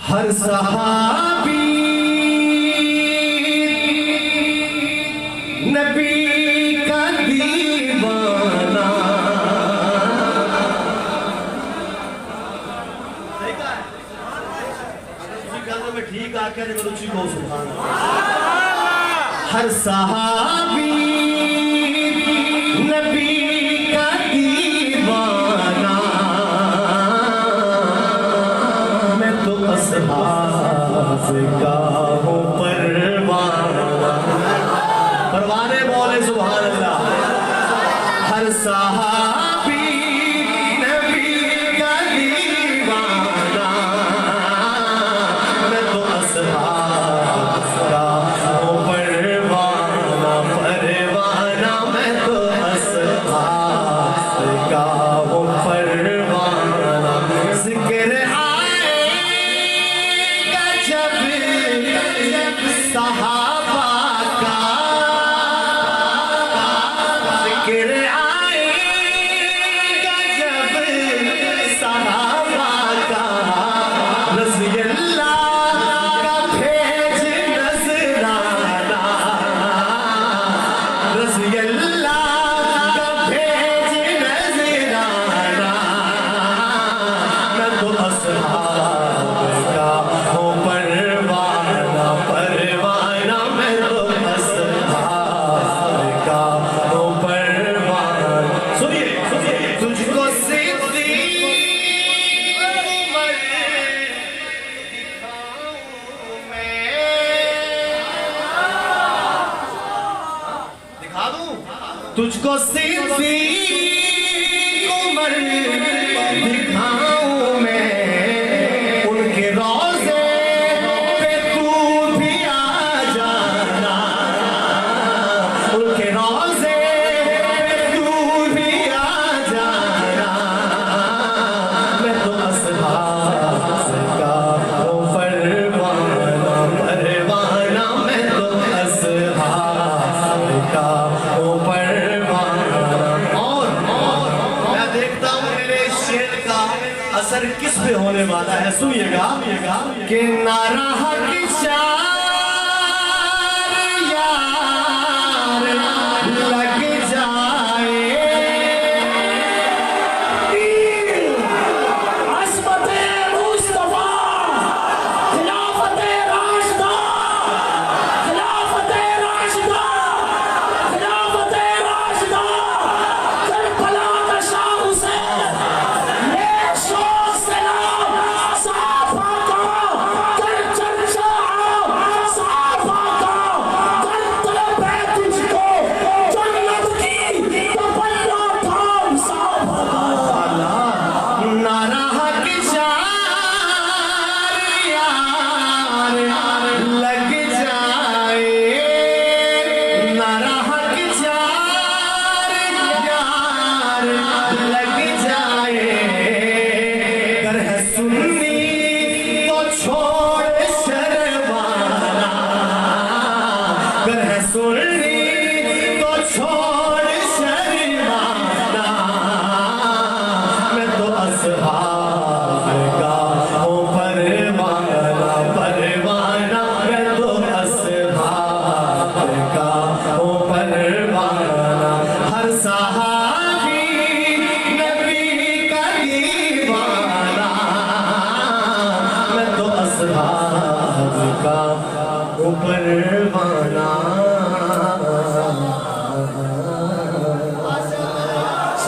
हर सहाबी नबी का दीवाना। में ठीक आकर रुचि को सुभान अल्लाह। हर सहाबी नबी का दीवाना, मैं तो असहाब का हूँ परवाना। परवाने बोले सुभान अल्लाह। हर सहाबी नबी का दीवाना, मैं तो असहाब का हूँ परवाना। परवाना मैं तो असहाब का हूँ परवाना। जिक्र आएगा जब सहाबा का, जिक्र आएगा जब सहाबा का, रज़ी अल्लाह का भेज नज़राना। रज़ी अल्लाह का भेज नज़राना, मैं तो असहाब का हूँ परवाना। परवाना मैं तो असहाब का हूँ परवाना। सुनिए सुनिए, तुझको सिद्दीक़ उमर दिखाऊं मैं, दिखा दूं तुझको सिद्दीक़ उमर दिखाऊं मैं। उनके रोज़े पे तू भी आ जाना। उनके रोज़े पे तू भी आ जाना। मैं तो असहाब का हूँ परवाना। परवाना मैं तो असहाब का हूँ परवाना। और मैं देखता हूँ मेरे शेर का असर किस पे होने वाला है। सुनिएगा कि नाराह की चार यार लग जाए। अस्मते मुस्तफा, खिलाफते राशिदा, खिलाफते राशिदा, खिलाफते राशिदा, करबला का शाह हुसैन, ले शोक सलाम साफा का, कर चर्चा साफा का, कर तलब है तुझको जन्नत की, तमन्ना थाम साफा का। नाराह की चार यार लग जाए। नाराह की चार यार लग जाए। कर है सुन्नी तो छोड़ शर्माना। कर है सुन्नी तो छोड़ शर्माना। मैं तो असहाब का हूँ परवाना। परवाना मैं तो असहाब का हूँ परवाना। हर सहाबी नबी का दीवाना, मैं तो असहाब का हूँ परवाना।